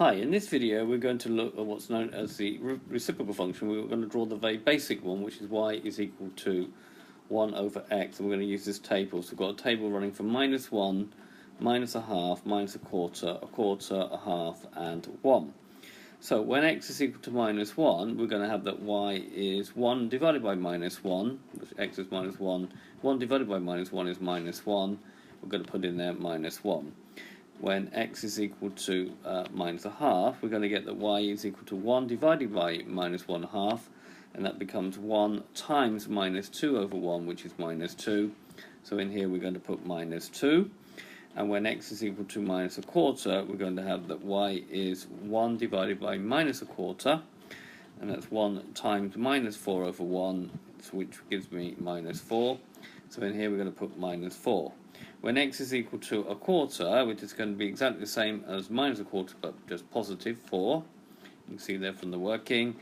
Hi, in this video we're going to look at what's known as the reciprocal function. We're going to draw the very basic one, which is y is equal to 1 over x, and we're going to use this table. So we've got a table running from -1, minus a half, minus a quarter, a half, and 1. So when x is equal to -1, we're going to have that y is 1 divided by -1, which x is -1, 1 divided by -1 is -1, we're going to put in there -1. When x is equal to minus a half, we're going to get that y is equal to 1 divided by -1 half, and that becomes 1 times -2 over 1, which is -2. So in here we're going to put -2. And when x is equal to minus a quarter, we're going to have that y is 1 divided by minus a quarter, and that's 1 times -4 over 1, which gives me -4. So in here we're going to put -4. When x is equal to a quarter, which is going to be exactly the same as minus a quarter, but just positive 4, you can see there from the working,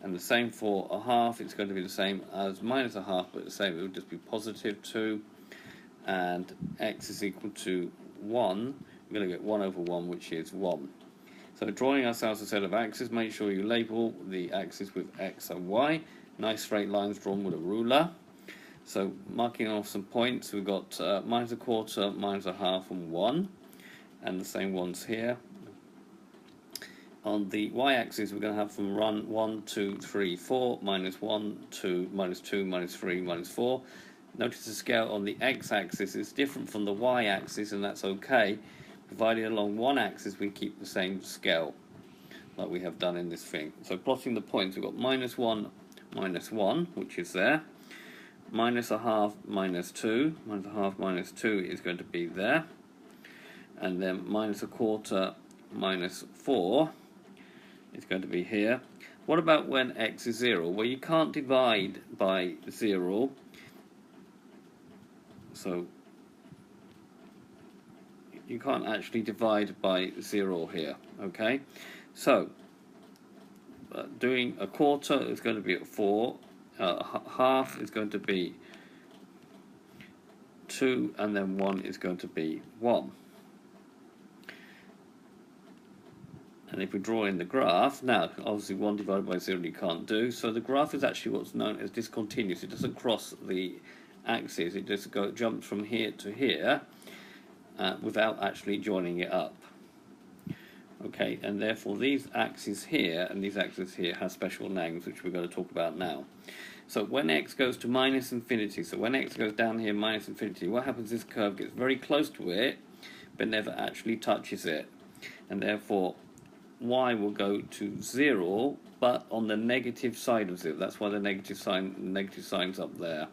and the same for a half, it's going to be the same as minus a half, but the same, it would just be positive 2, and x is equal to 1, we're going to get 1 over 1, which is 1. So drawing ourselves a set of axes, make sure you label the axes with x and y, nice straight lines drawn with a ruler. So marking off some points, we've got minus a quarter, minus a half, and 1, and the same ones here. On the y-axis, we're going to have from 1, 2, 3, 4, -1, 2, -2, -3, -4. Notice the scale on the x-axis is different from the y-axis, and that's okay. Provided along one axis, we keep the same scale, like we have done in this thing. So plotting the points, we've got -1, -1, which is there. Minus a half, -2, minus a half, -2 is going to be there, and then minus a quarter, -4 is going to be here. What about when x is 0? Well, you can't divide by 0, so you can't actually divide by 0 here, okay? So doing a quarter is going to be at 4, half is going to be 2, and then 1 is going to be 1. And if we draw in the graph, now obviously 1 divided by 0 you can't do, so the graph is actually what's known as discontinuous. It doesn't cross the axis, it just jumps from here to here without actually joining it up. Okay, and therefore these axes here and these axes here have special names, which we're going to talk about now. So when x goes to -infinity, so when x goes down here -infinity, what happens is this curve gets very close to it, but never actually touches it. And therefore y will go to 0, but on the negative side of 0. That's why the negative sign's up there.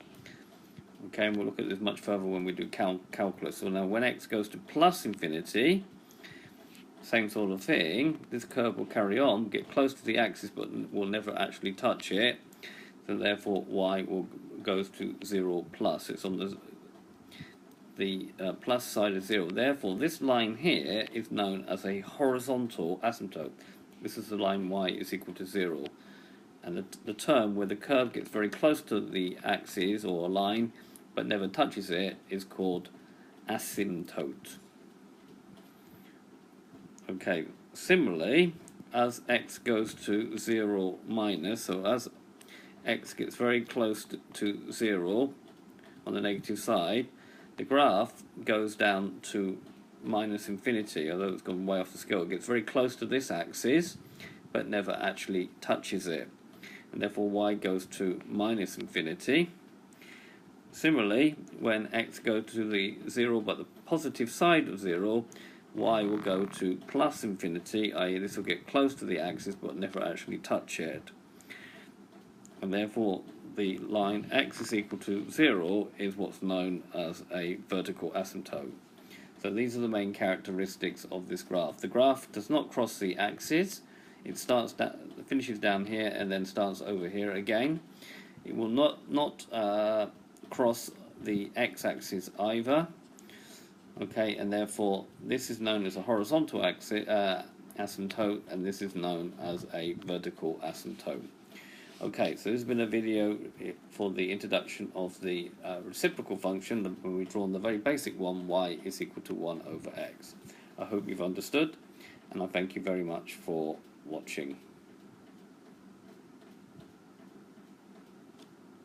Okay, and we'll look at this much further when we do calculus. So now when x goes to +infinity, same sort of thing, this curve will carry on, get close to the axis, but will never actually touch it. So therefore y goes to 0 plus. It's on the plus side of 0. Therefore this line here is known as a horizontal asymptote. This is the line y is equal to 0. And the term where the curve gets very close to the axis or a line but never touches it is called asymptote. Okay, similarly, as x goes to 0 minus, so as x gets very close to 0 on the negative side, the graph goes down to -infinity, although it's gone way off the scale. It gets very close to this axis, but never actually touches it. And therefore y goes to -infinity. Similarly, when x goes to the 0 but the positive side of 0, y will go to +infinity, i.e. this will get close to the axis but never actually touch it. And therefore the line x is equal to 0 is what's known as a vertical asymptote. So these are the main characteristics of this graph. The graph does not cross the axis. It finishes down here and then starts over here again. It will not cross the x-axis either. Okay, and therefore this is known as a horizontal asymptote, and this is known as a vertical asymptote. Okay, so this has been a video for the introduction of the reciprocal function, when we've drawn the very basic one, y is equal to 1 over x. I hope you've understood, and I thank you very much for watching.